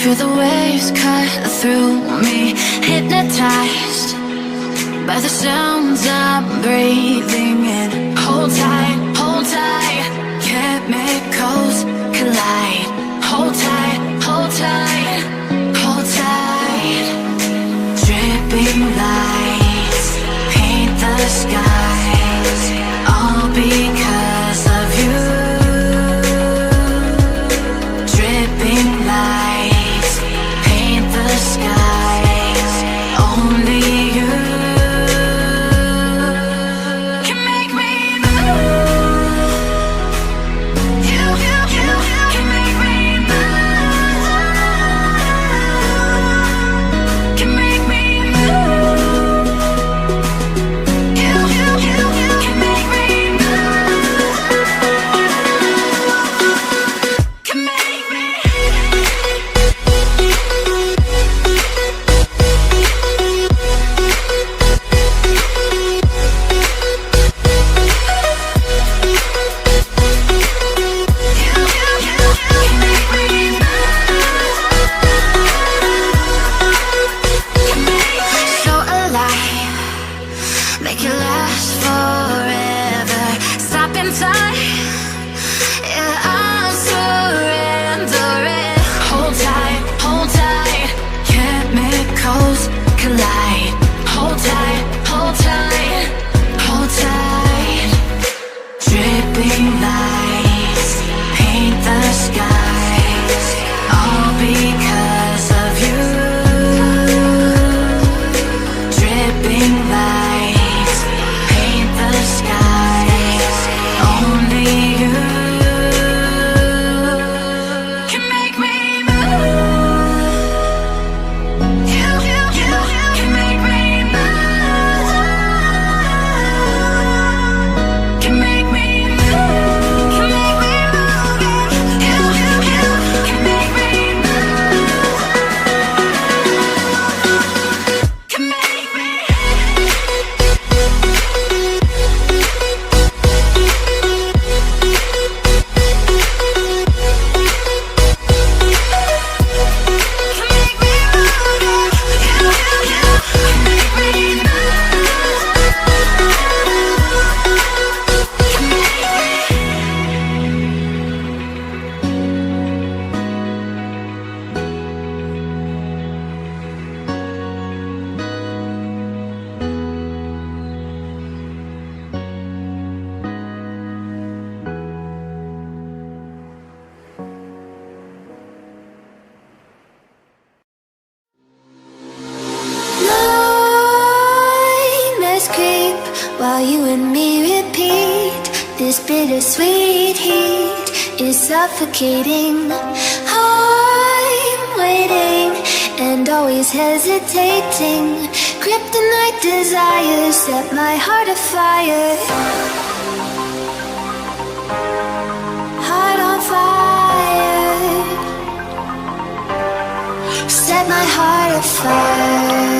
Feel the waves cut through me, hypnotized by the sounds I'm breathing in. Hold tight, chemicals collide. Hold tight, hold tight, hold tight. Dripping lights paint the skies, all because of you. Dripping lights paint the skies, only you can make me move. You can make me move. Can make me move. You can make me move. Can make me. So alive, make it last forever. Stop in time, yeah, I'm surrendering. Hold tight, chemicals collide. Hold tight, hold tight, hold tight. Dripping lights paint the skies, all because of you. Dripping lights paint the skies, only you can make me move. You can make me move. Can make me move. Can make me move. You can make me move. Can make me. Nightmares creep while you and me repeat. This bittersweet heat is suffocating. I'm waiting and always hesitating. Kryptonite desires set my heart afire. Heart on fire. Set my heart afire.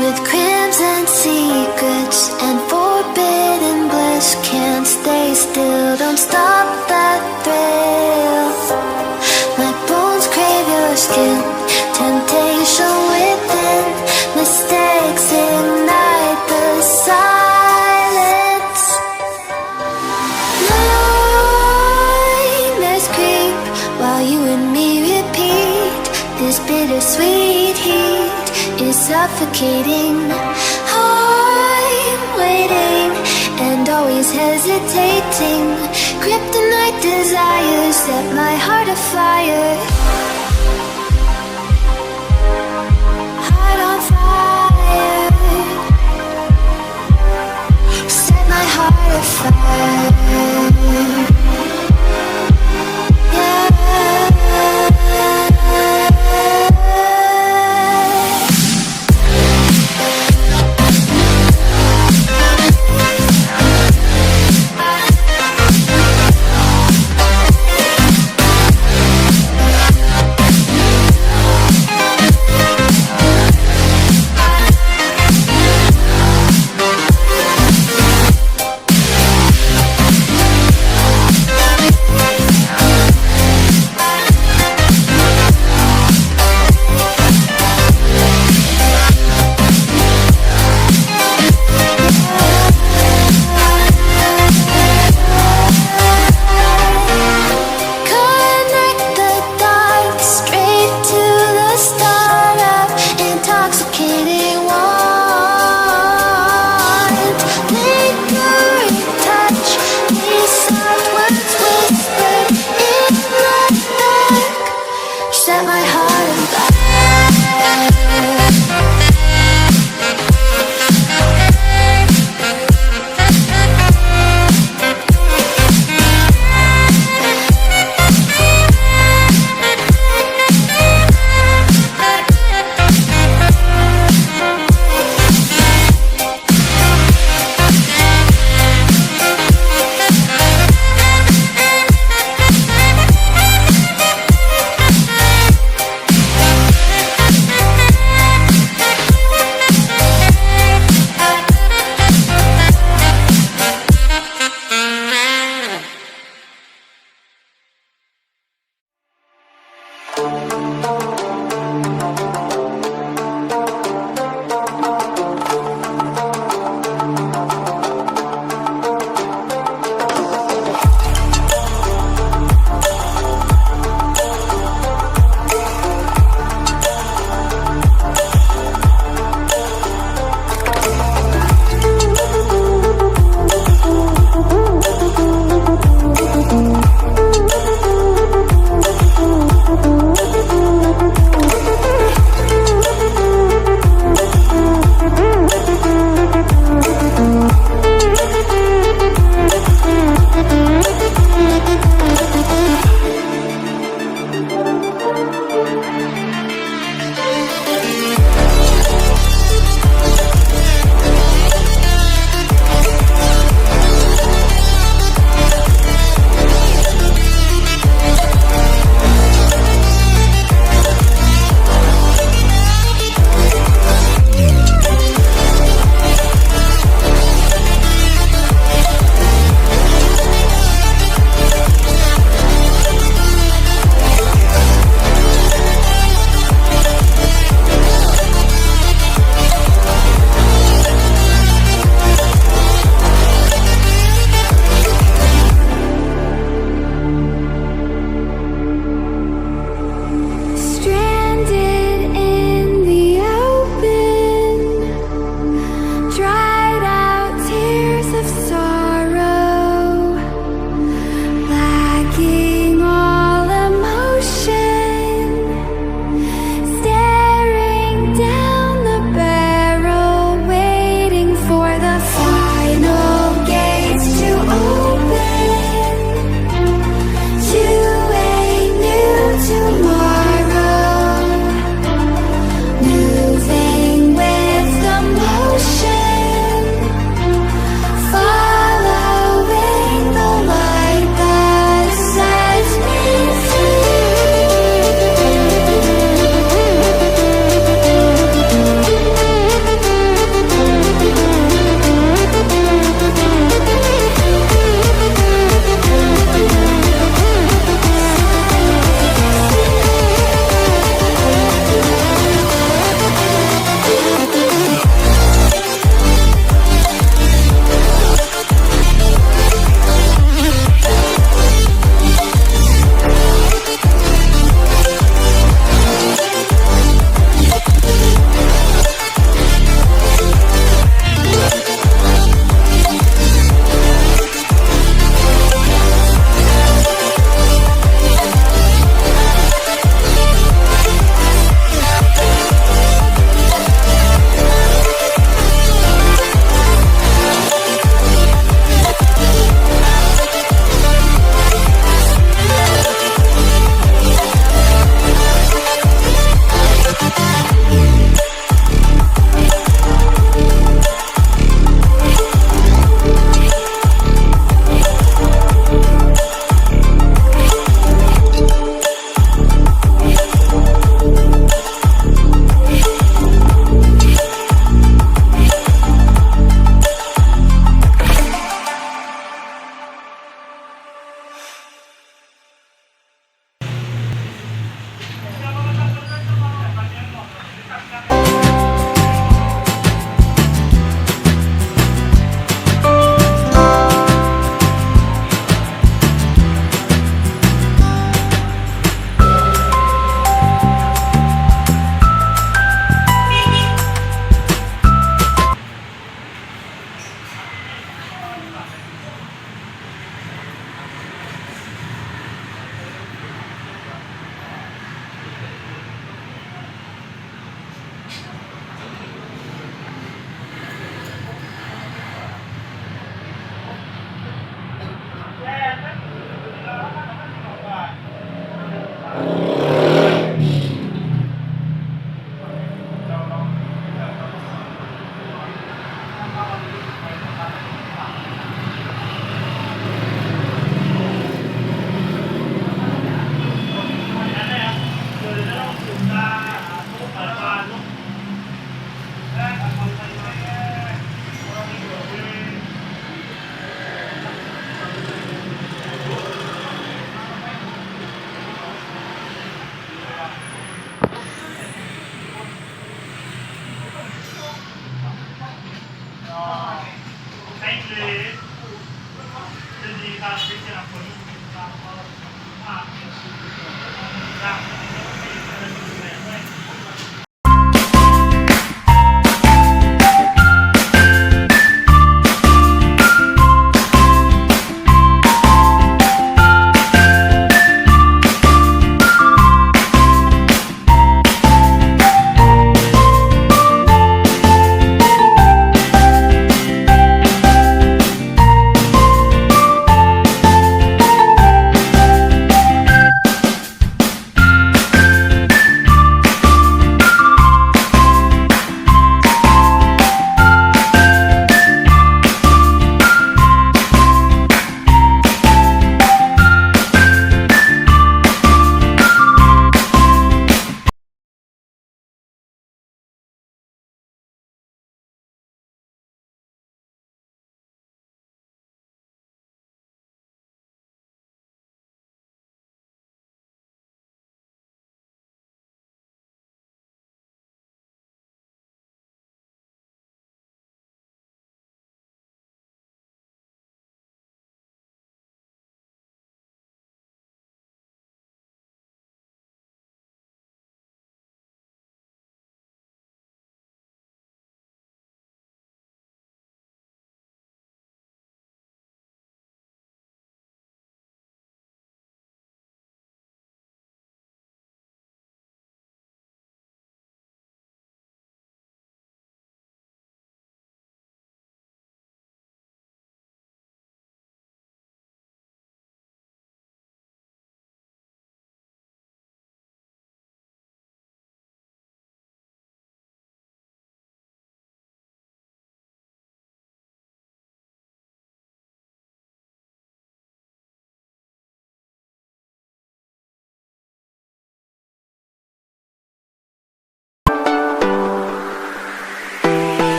With crimson secrets and forbidden bliss, can't stay still, don't stop that thrill. My bones crave your skin, temptation within, mistakes ignite the silence. Nightmares creep while you and me repeat. This bittersweet heat is suffocating. I'm waiting and always hesitating. Kryptonite desires set my heart afire.